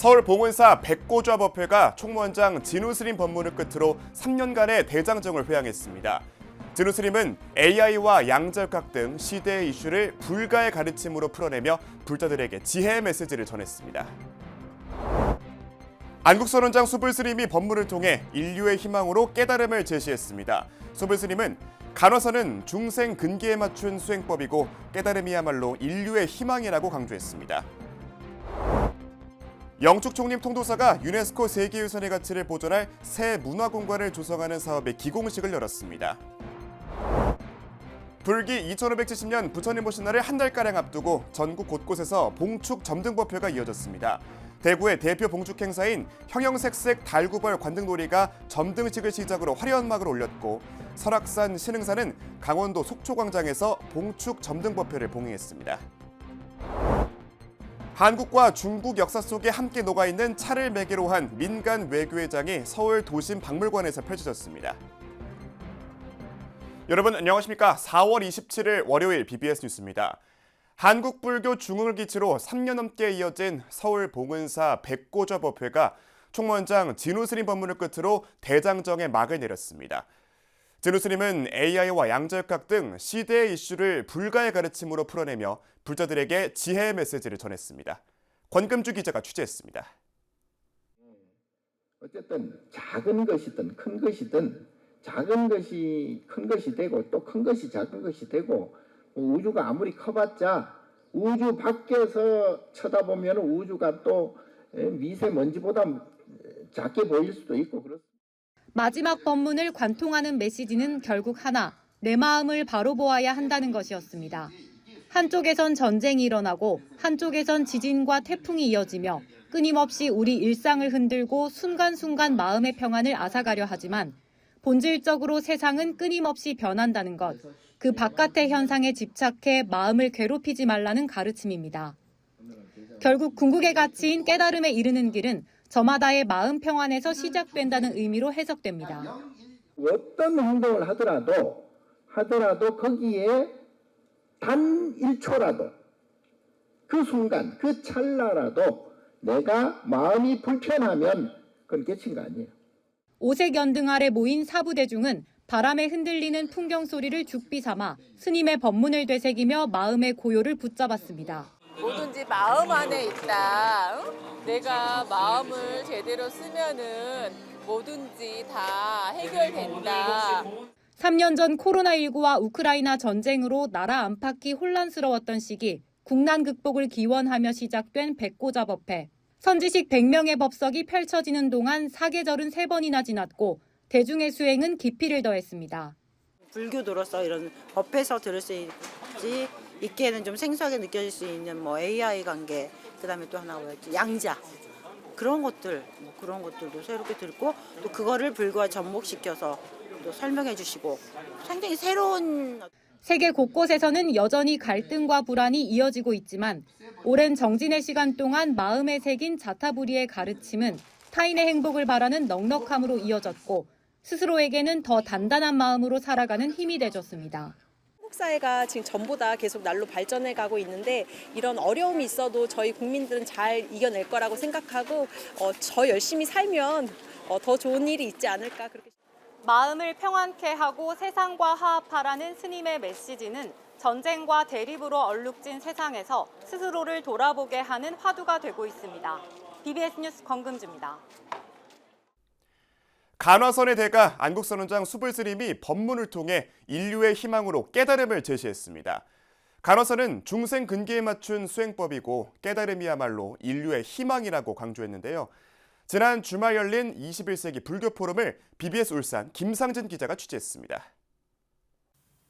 서울 봉은사 백고좌법회가 총무원장 진우스림 법문을 끝으로 3년간의 대장정을 회항했습니다. 진우스림은 AI와 양절각 등 시대의 이슈를 불가의 가르침으로 풀어내며 불자들에게 지혜의 메시지를 전했습니다. 안국선원장 수불스님이 법문을 통해 인류의 희망으로 깨달음을 제시했습니다. 수불스님은 간화서는 중생 근기에 맞춘 수행법이고 깨달음이야말로 인류의 희망이라고 강조했습니다. 영축총림 통도사가 유네스코 세계유산의 가치를 보존할 새 문화공간을 조성하는 사업의 기공식을 열었습니다. 불기 2570년 부처님 오신 날을 한 달가량 앞두고 전국 곳곳에서 봉축 점등법회가 이어졌습니다. 대구의 대표 봉축 행사인 형형색색 달구벌 관등놀이가 점등식을 시작으로 화려한 막을 올렸고 설악산 신흥사는 강원도 속초광장에서 봉축 점등법회를 봉행했습니다. 한국과 중국 역사 속에 함께 녹아있는 차를 매개로 한 민간 외교의 장이 서울 도심 박물관에서 펼쳐졌습니다. 여러분 안녕하십니까? 4월 27일 월요일 BBS 뉴스입니다. 한국 불교 중흥을 기치로 3년 넘게 이어진 서울 봉은사 백고좌법회가 총무원장 진우스림 법문을 끝으로 대장정의 막을 내렸습니다. 진우스림은 AI와 양절각 등 시대의 이슈를 불가의 가르침으로 풀어내며 불자들에게 지혜의 메시지를 전했습니다. 권금주 기자가 취재했습니다. 어쨌든 작은 것이든 큰 것이든 작은 것이 큰 것이 되고 또 큰 것이 작은 것이 되고 우주가 아무리 커봤자 우주 밖에서 쳐다보면 우주가 또 미세먼지보다 작게 보일 수도 있고 그렇습니다. 마지막 법문을 관통하는 메시지는 결국 하나, 내 마음을 바로 보아야 한다는 것이었습니다. 한쪽에선 전쟁이 일어나고 한쪽에선 지진과 태풍이 이어지며 끊임없이 우리 일상을 흔들고 순간순간 마음의 평안을 앗아가려 하지만 본질적으로 세상은 끊임없이 변한다는 것, 그 바깥의 현상에 집착해 마음을 괴롭히지 말라는 가르침입니다. 결국 궁극의 가치인 깨달음에 이르는 길은 저마다의 마음 평안에서 시작된다는 의미로 해석됩니다. 어떤 행동을 하더라도 거기에 단 1초라도 그 순간, 그 찰나라도 내가 마음이 불편하면 그건 깨친 거 아니에요. 오색 연등 아래 모인 사부대중은 바람에 흔들리는 풍경 소리를 죽비 삼아 스님의 법문을 되새기며 마음의 고요를 붙잡았습니다. 뭐든지 마음 안에 있다. 내가 마음을 제대로 쓰면은 뭐든지 다 해결된다. 3년 전 코로나19와 우크라이나 전쟁으로 나라 안팎이 혼란스러웠던 시기 국난 극복을 기원하며 시작된 백고좌법회. 선지식 100명의 법석이 펼쳐지는 동안 사계절은 3번이나 지났고 대중의 수행은 깊이를 더했습니다. 불교도로서 이런 법에서 들을 수 있게는 좀 생소하게 느껴질 수 있는 AI 관계, 그다음에 또 하나가 뭐였지? 양자. 그런 것들도 새롭게 듣고 또 그거를 불교와 접목시켜서 또 설명해 주시고 상당히 새로운 세계 곳곳에서는 여전히 갈등과 불안이 이어지고 있지만 오랜 정진의 시간 동안 마음에 새긴 자타부리의 가르침은 타인의 행복을 바라는 넉넉함으로 이어졌고 스스로에게는 더 단단한 마음으로 살아가는 힘이 되줬습니다. 한국 사회가 지금 전보다 계속 날로 발전해가고 있는데 이런 어려움이 있어도 저희 국민들은 잘 이겨낼 거라고 생각하고 저 열심히 살면 더 좋은 일이 있지 않을까 그렇게. 마음을 평안케 하고 세상과 화합하라는 스님의 메시지는 전쟁과 대립으로 얼룩진 세상에서 스스로를 돌아보게 하는 화두가 되고 있습니다. BBS 뉴스 권금주입니다. 간화선의 대가 안국선원장 수불스님이 법문을 통해 인류의 희망으로 깨달음을 제시했습니다. 간화선은 중생 근기에 맞춘 수행법이고 깨달음이야말로 인류의 희망이라고 강조했는데요. 지난 주말 열린 21세기 불교 포럼을 BBS 울산 김상진 기자가 취재했습니다.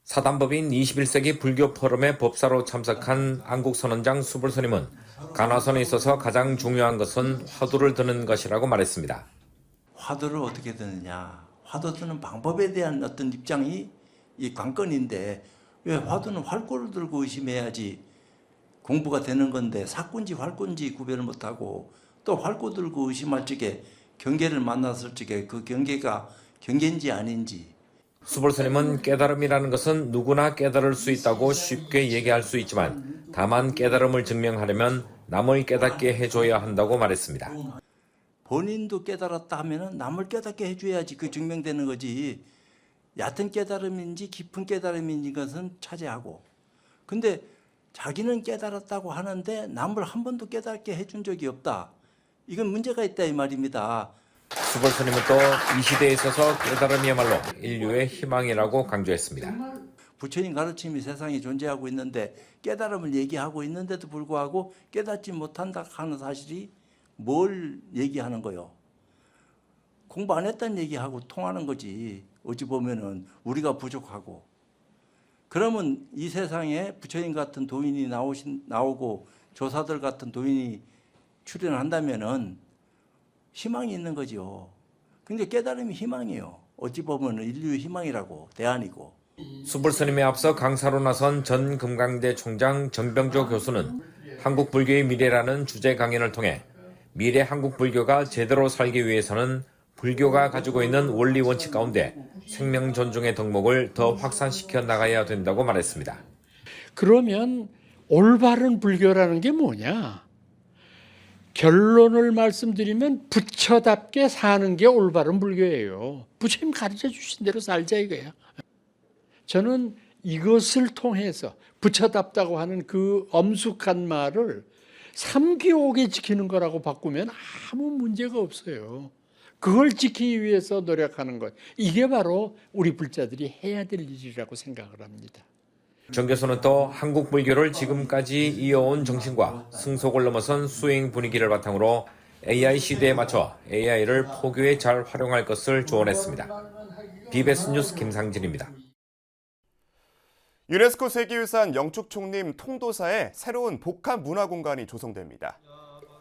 사단법인 21세기 불교 포럼의 법사로 참석한 안국선원장 수불스님은 간화선에 있어서 가장 중요한 것은 화두를 드는 것이라고 말했습니다. 화두를 어떻게 드느냐, 화두 드는 방법에 대한 어떤 입장이 이 관건인데 왜 화두는 활구를 들고 의심해야지 공부가 되는 건데 사꾼지 활꾼지 구별을 못하고 또 활구 들고 의심할 적에 경계를 만났을 적에 그 경계가 경계인지 아닌지. 수불스님은 깨달음이라는 것은 누구나 깨달을 수 있다고 쉽게 얘기할 수 있지만 다만 깨달음을 증명하려면 남을 깨닫게 해줘야 한다고 말했습니다. 본인도 깨달았다 하면은 남을 깨닫게 해줘야지 그 증명되는 거지. 얕은 깨달음인지 깊은 깨달음인지 것은 차지하고. 근데 자기는 깨달았다고 하는데 남을 한 번도 깨닫게 해준 적이 없다. 이건 문제가 있다 이 말입니다. 수벌 스님은 또 이 시대에 있어서 깨달음이야말로 인류의 희망이라고 강조했습니다. 부처님 가르침이 세상에 존재하고 있는데 깨달음을 얘기하고 있는데도 불구하고 깨닫지 못한다 하는 사실이 뭘 얘기하는 거요? 공부 안 했다는 얘기하고 통하는 거지. 어찌 보면은 우리가 부족하고. 그러면 이 세상에 부처님 같은 도인이 나오고 조사들 같은 도인이 출연한다면은 희망이 있는 거죠. 근데 깨달음이 희망이에요. 어찌 보면 인류의 희망이라고, 대안이고. 수불 스님에 앞서 강사로 나선 전 금강대 총장 정병조 교수는 한국 불교의 미래라는 주제 강연을 통해 미래 한국 불교가 제대로 살기 위해서는 불교가 가지고 있는 원리 원칙 가운데 생명 존중의 덕목을 더 확산시켜 나가야 된다고 말했습니다. 그러면 올바른 불교라는 게 뭐냐? 결론을 말씀드리면 부처답게 사는 게 올바른 불교예요. 부처님 가르쳐 주신 대로 살자 이거야. 저는 이것을 통해서 부처답다고 하는 그 엄숙한 말을 삼기오게 지키는 거라고 바꾸면 아무 문제가 없어요. 그걸 지키기 위해서 노력하는 것. 이게 바로 우리 불자들이 해야 될 일이라고 생각을 합니다. 정 교수는 또 한국 불교를 지금까지 이어온 정신과 승속을 넘어선 수행 분위기를 바탕으로 AI 시대에 맞춰 AI를 포교에 잘 활용할 것을 조언했습니다. BBS 뉴스 김상진입니다. 유네스코 세계유산 영축총림 통도사에 새로운 복합문화공간이 조성됩니다.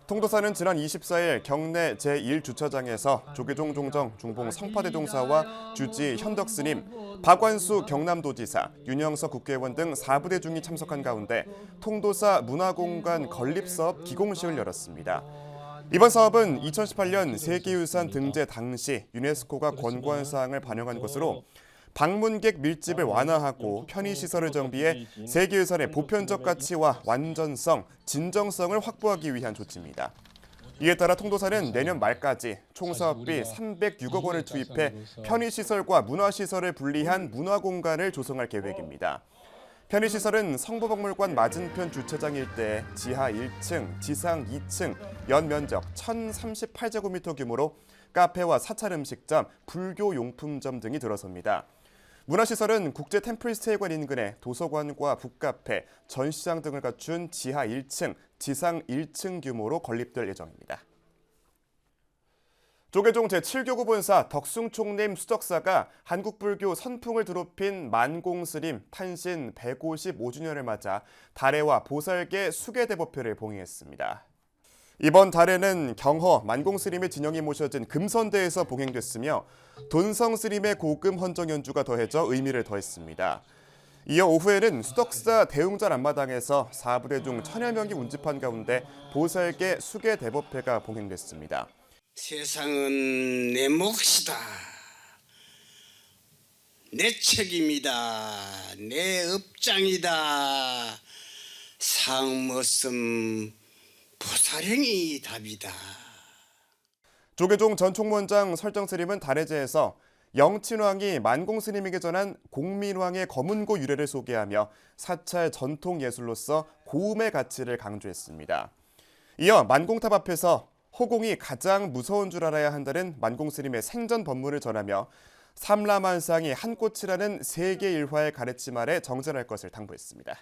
통도사는 지난 24일 경내 제1주차장에서 조계종 종정 중봉 성파대종사와 주지 현덕스님, 박완수 경남도지사, 윤영석 국회의원 등 4부대 중이 참석한 가운데 통도사 문화공간 건립사업 기공식을 열었습니다. 이번 사업은 2018년 세계유산 등재 당시 유네스코가 권고한 사항을 반영한 것으로 방문객 밀집을 완화하고 편의시설을 정비해 세계유산의 보편적 가치와 완전성, 진정성을 확보하기 위한 조치입니다. 이에 따라 통도사는 내년 말까지 총 사업비 306억 원을 투입해 편의시설과 문화시설을 분리한 문화공간을 조성할 계획입니다. 편의시설은 성보박물관 맞은편 주차장 일대에 지하 1층, 지상 2층, 연면적 1038제곱미터 규모로 카페와 사찰 음식점, 불교 용품점 등이 들어섭니다. 문화시설은 국제 템플스테이관 인근에 도서관과 북카페, 전시장 등을 갖춘 지하 1층, 지상 1층 규모로 건립될 예정입니다. 조계종 제7교구 본사 덕숭총림 수덕사가 한국불교 선풍을 드높인 만공스님 탄신 155주년을 맞아 다례와 보살계 수계대법회를 봉행했습니다. 이번 달에는 경허 만공스님의 진영이 모셔진 금선대에서 봉행됐으며 돈성스님의 고금 헌정 연주가 더해져 의미를 더했습니다. 이어 오후에는 수덕사 대웅전 앞마당에서 4부대 중 1000여 명이 운집한 가운데 보살계 수계대법회가 봉행됐습니다. 세상은 내 몫이다. 내 책임이다. 내 업장이다. 상머슴 보살행이 답이다. 조계종 전 총무원장 설정스님은 단해제에서 영친왕이 만공스님에게 전한 공민왕의 검은고 유래를 소개하며 사찰 전통 예술로서 고음의 가치를 강조했습니다. 이어 만공탑 앞에서 호공이 가장 무서운 줄 알아야 한다는 만공스님의 생전 법문을 전하며 삼라만상이 한 꽃이라는 세계 일화의 가르침 아래 정전할 것을 당부했습니다.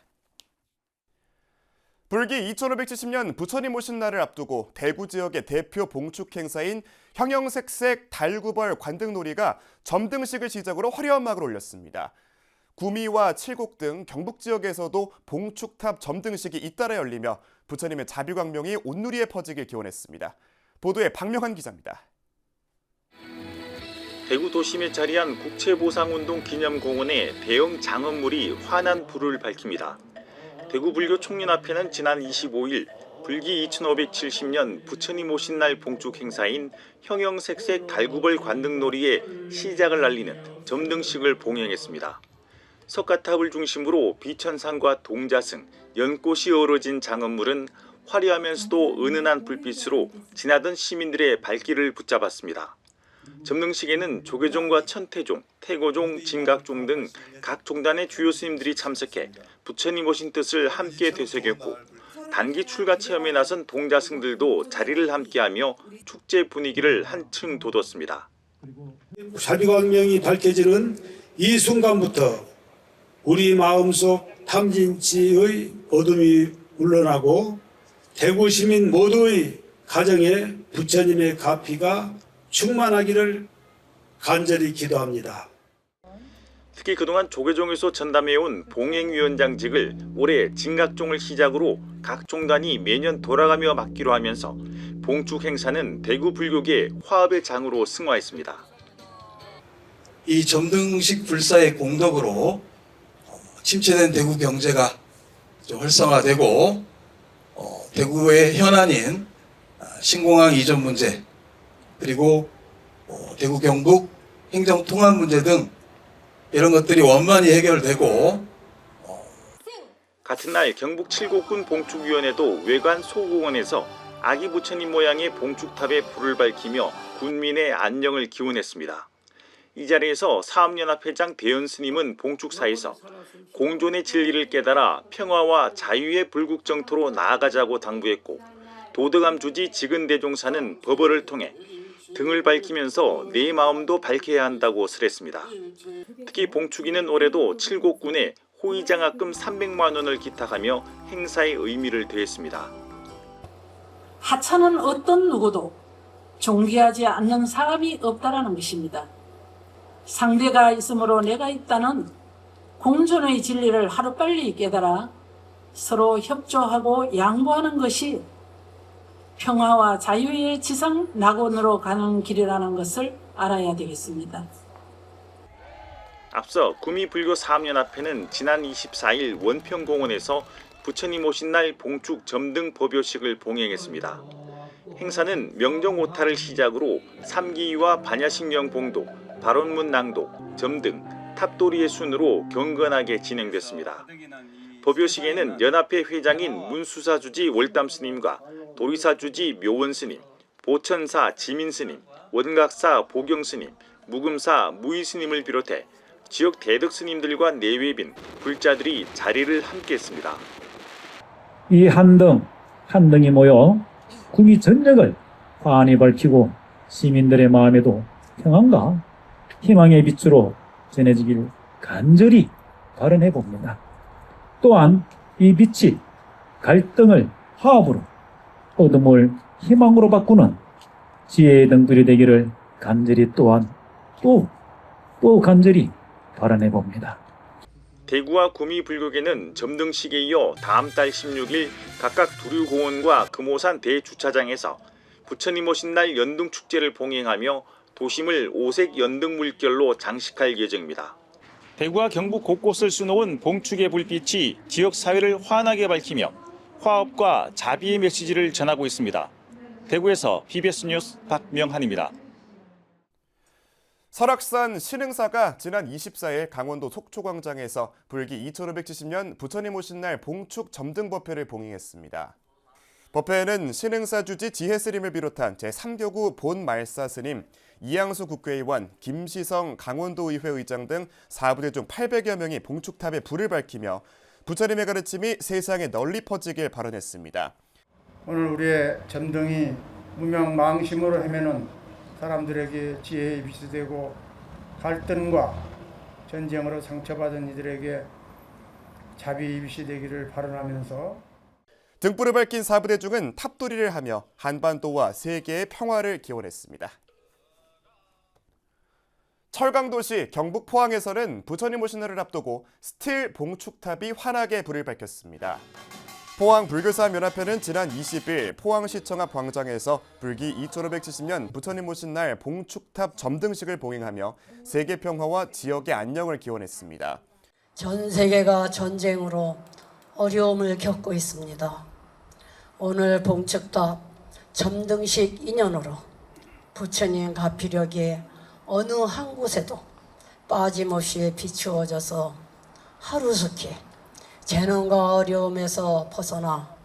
불기 2570년 부처님 오신 날을 앞두고 대구 지역의 대표 봉축 행사인 형형색색 달구벌 관등놀이가 점등식을 시작으로 화려한 막을 올렸습니다. 구미와 칠곡 등 경북 지역에서도 봉축탑 점등식이 잇따라 열리며 부처님의 자비광명이 온누리에 퍼지길 기원했습니다. 보도에 박명환 기자입니다. 대구 도심에 자리한 국채보상운동 기념공원에 대형 장엄물이 환한 불을 밝힙니다. 대구 불교 총련 앞에는 지난 25일 불기 2570년 부처님 오신 날 봉축 행사인 형형색색 달구벌 관등놀이의 시작을 알리는 점등식을 봉행했습니다. 석가탑을 중심으로 비천산과 동자승, 연꽃이 어우러진 장엄물은 화려하면서도 은은한 불빛으로 지나던 시민들의 발길을 붙잡았습니다. 점등식에는 조계종과 천태종, 태고종, 진각종 등 각 종단의 주요 스님들이 참석해 부처님 오신 뜻을 함께 되새겼고 단기 출가 체험에 나선 동자승들도 자리를 함께하며 축제 분위기를 한층 돋웠습니다. 자비광명이 밝혀지는 이 순간부터 우리 마음속 탐진치의 어둠이 물러나고 대구 시민 모두의 가정에 부처님의 가피가 충만하기를 간절히 기도합니다. 특히 그동안 조계종에서 전담해온 봉행위원장직을 올해 진각종을 시작으로 각 종단이 매년 돌아가며 맡기로 하면서 봉축 행사는 대구 불교계 화합의 장으로 승화했습니다. 이 점등식 불사의 공덕으로 침체된 대구 경제가 좀 활성화되고 대구의 현안인 신공항 이전 문제 그리고 대구 경북 행정 통합 문제 등 이런 것들이 원만히 해결되고 같은 날 경북 칠곡군 봉축위원회도 외관 소공원에서 아기 부처님 모양의 봉축탑에 불을 밝히며 군민의 안녕을 기원했습니다. 이 자리에서 사업연합회장 대연 스님은 봉축사에서 공존의 진리를 깨달아 평화와 자유의 불국정토로 나아가자고 당부했고 도덕암 주지 지근대종사는 법어를 통해 등을 밝히면서 내 마음도 밝혀야 한다고 설했습니다. 특히 봉축이는 올해도 칠곡군에 호의장학금 300만 원을 기탁하며 행사의 의미를 더했습니다. 하찮은 어떤 누구도 존귀하지 않는 사람이 없다라는 것입니다. 상대가 있으므로 내가 있다는 공존의 진리를 하루빨리 깨달아 서로 협조하고 양보하는 것이 평화와 자유의 지상 낙원으로 가는 길이라는 것을 알아야 되겠습니다. 앞서 구미불교사업연합회는 지난 24일 원평공원에서 부처님 오신 날 봉축 점등 법요식을 봉행했습니다. 행사는 명정 오타를 시작으로 삼기위와 반야식령 봉도, 발원문 낭독, 점등, 탑도리의 순으로 경건하게 진행됐습니다. 법요식에는 연합회 회장인 문수사주지 월담스님과 도리사주지 묘원스님, 보천사 지민스님, 원각사 보경스님, 묵음사 무의스님을 비롯해 지역 대덕스님들과 내외빈, 불자들이 자리를 함께했습니다. 이 한등이 모여 구미 전역을 환히 밝히고 시민들의 마음에도 평안과 희망의 빛으로 전해지길 간절히 바라해 봅니다. 또한 이 빛이 갈등을 화합으로 어둠을 희망으로 바꾸는 지혜의 등불이 되기를 간절히 또한 또 간절히 바라해 봅니다. 대구와 구미 불교계는 점등식에 이어 다음 달 16일 각각 두류공원과 금오산 대주차장에서 부처님 오신 날 연등축제를 봉행하며 도심을 오색 연등 물결로 장식할 예정입니다. 대구와 경북 곳곳을 수놓은 봉축의 불빛이 지역 사회를 환하게 밝히며 화합과 자비의 메시지를 전하고 있습니다. 대구에서 BBS 뉴스 박명한입니다. 설악산 신흥사가 지난 24일 강원도 속초광장에서 불기 2570년 부처님 오신 날 봉축 점등법회를 봉행했습니다. 법회에는 신흥사 주지 지혜스님을 비롯한 제3교구 본말사 스님, 이양수 국회의원, 김시성 강원도의회 의장 등 4부대 중 800여 명이 봉축탑에 불을 밝히며 부처님의 가르침이 세상에 널리 퍼지길 발언했습니다. 오늘 우리의 점등이 무명망심으로 헤매는 사람들에게 지혜의 빛이 되고 갈등과 전쟁으로 상처받은 이들에게 자비의 빛이 되기를 발언하면서 등불을 밝힌 4부대 중은 탑도리를 하며 한반도와 세계의 평화를 기원했습니다. 철강도시 경북 포항에서는 부처님 오신 날을 앞두고 스틸 봉축탑이 환하게 불을 밝혔습니다. 포항 불교사연합회는 지난 20일 포항시청 앞 광장에서 불기 2570년 부처님 오신 날 봉축탑 점등식을 봉행하며 세계 평화와 지역의 안녕을 기원했습니다. 전 세계가 전쟁으로 어려움을 겪고 있습니다. 오늘 봉축탑 점등식 인연으로 부처님 가피력이 어느 한 곳에도 빠짐없이 비추어져서 하루속히 재난과 어려움에서 벗어나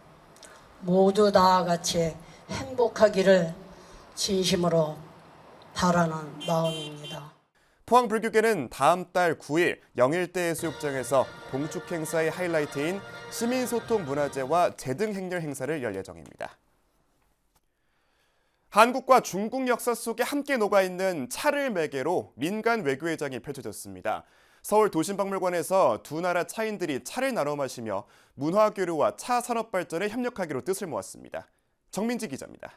모두 다 같이 행복하기를 진심으로 바라는 마음입니다. 포항불교계는 다음 달 9일 영일대 해수욕장에서 봉축 행사의 하이라이트인 시민소통 문화제와 제등 행렬 행사를 열 예정입니다. 한국과 중국 역사 속에 함께 녹아있는 차를 매개로 민간 외교회장이 펼쳐졌습니다. 서울 도심박물관에서 두 나라 차인들이 차를 나눠 마시며 문화교류와 차 산업 발전에 협력하기로 뜻을 모았습니다. 정민지 기자입니다.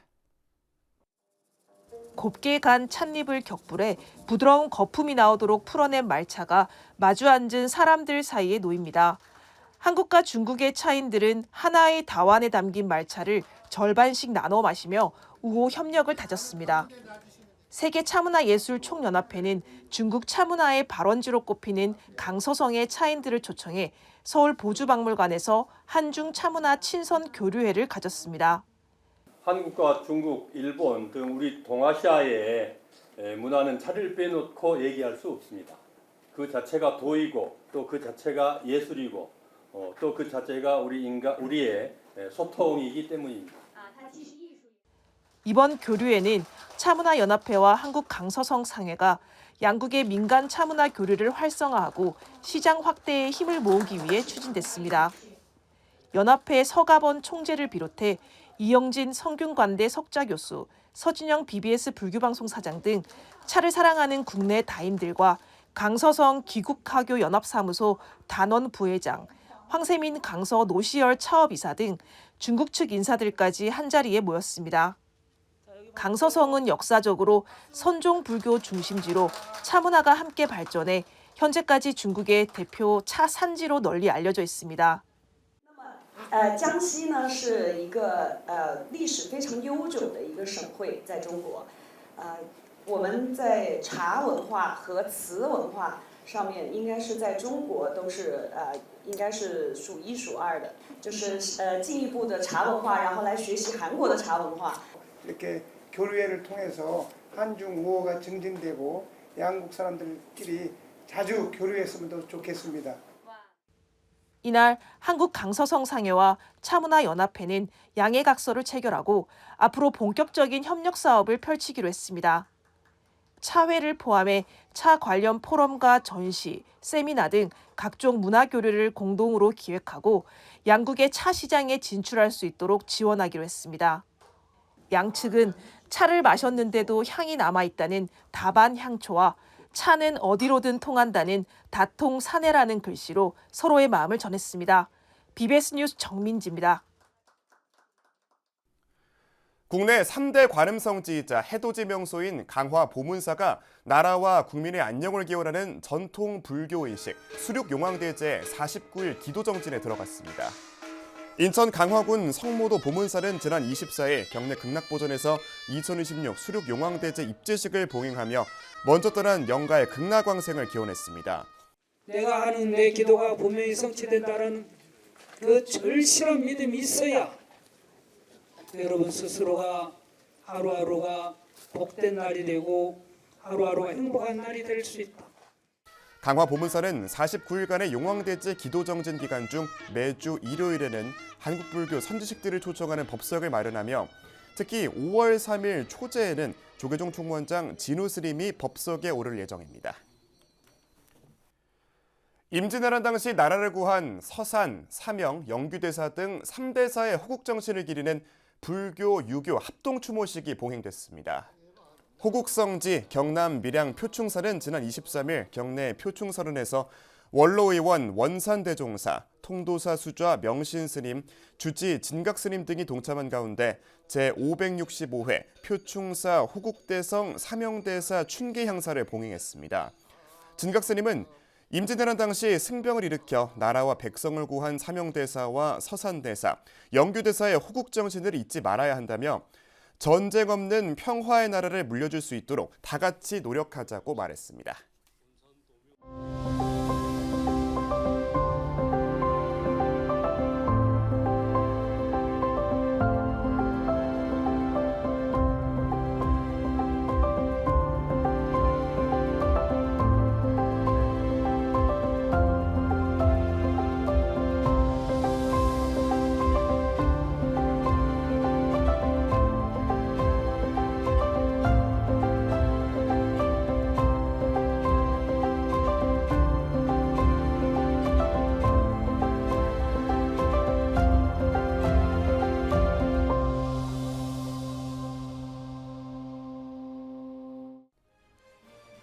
곱게 간 찻잎을 격불해 부드러운 거품이 나오도록 풀어낸 말차가 마주 앉은 사람들 사이에 놓입니다. 한국과 중국의 차인들은 하나의 다완에 담긴 말차를 절반씩 나눠 마시며 우호 협력을 다졌습니다. 세계 차문화 예술 총연합회는 중국 차문화의 발원지로 꼽히는 강서성의 차인들을 초청해 서울 보주박물관에서 한중 차문화 친선 교류회를 가졌습니다. 한국과 중국, 일본 등 우리 동아시아의 문화는 차를 빼놓고 얘기할 수 없습니다. 그 자체가 도이고 또 그 자체가 예술이고 또 그 자체가 우리의 소통이기 때문입니다. 이번 교류회는 차문화연합회와 한국 강서성 상회가 양국의 민간 차문화 교류를 활성화하고 시장 확대에 힘을 모으기 위해 추진됐습니다. 연합회 서가번 총재를 비롯해 이영진 성균관대 석좌교수, 서진영 BBS 불교방송 사장 등 차를 사랑하는 국내 다인들과 강서성 기국하교 연합사무소 단원 부회장, 황세민 강서 노시열 차업이사 등 중국 측 인사들까지 한자리에 모였습니다. 강서성은 역사적으로 선종 불교 중심지로 차문화가 함께 발전해 현재까지 중국의 대표 차 산지로 널리 알려져 있습니다. 江西呢是一个历史非常悠久的一个省会，在中国，我们在茶文化和瓷文化上面应该是在中国都是应该是数一数二的，就是进一步的茶文化，然后来学习韩国的茶文化。 이렇게 교류회를 통해서 한중 우호가 증진되고 양국 사람들끼리 자주 교류했으면 더 좋겠습니다. 이날 한국 강서성 상회와 차문화연합회는 양해각서를 체결하고 앞으로 본격적인 협력 사업을 펼치기로 했습니다. 차회를 포함해 차 관련 포럼과 전시, 세미나 등 각종 문화 교류를 공동으로 기획하고 양국의 차 시장에 진출할 수 있도록 지원하기로 했습니다. 양측은 차를 마셨는데도 향이 남아있다는 다반 향초와 차는 어디로든 통한다는 다통 사내라는 글씨로 서로의 마음을 전했습니다. BBS 뉴스 정민지입니다. 국내 3대 관음성지이자 해돋이 명소인 강화 보문사가 나라와 국민의 안녕을 기원하는 전통 불교의식 수륙용왕대제 49일 기도정진에 들어갔습니다. 인천 강화군 성모도 보문사는 지난 24일 경내 극락보전에서 2026 수륙용왕대제 입제식을 봉행하며 먼저 떠난 영가의 극락왕생을 기원했습니다. 내가 하는 내 기도가 분명히 성취된다는 그 절실한 믿음이 있어야 여러분 스스로가 하루하루가 복된 날이 되고 하루하루가 행복한 날이 될 수 있다. 강화 보문사는 49일간의 용왕대제 기도정진 기간 중 매주 일요일에는 한국불교 선지식들을 초청하는 법석을 마련하며 특히 5월 3일 초제에는 조계종 총무원장 진우 스님이 법석에 오를 예정입니다. 임진왜란 당시 나라를 구한 서산, 사명, 영규대사 등 3대사의 호국정신을 기리는 불교, 유교 합동추모식이 봉행됐습니다. 호국성지 경남 밀양 표충사는 지난 23일 경내 표충서른에서 원로의원 원산대종사, 통도사 수좌 명신스님, 주지 진각스님 등이 동참한 가운데 제565회 표충사 호국대성 사명대사 춘계향사를 봉행했습니다. 진각스님은 임진왜란 당시 승병을 일으켜 나라와 백성을 구한 사명대사와 서산대사, 영규대사의 호국정신을 잊지 말아야 한다며 전쟁 없는 평화의 나라를 물려줄 수 있도록 다 같이 노력하자고 말했습니다.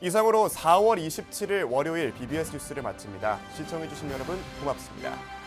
이상으로 4월 27일 월요일 BBS 뉴스를 마칩니다. 시청해주신 여러분 고맙습니다.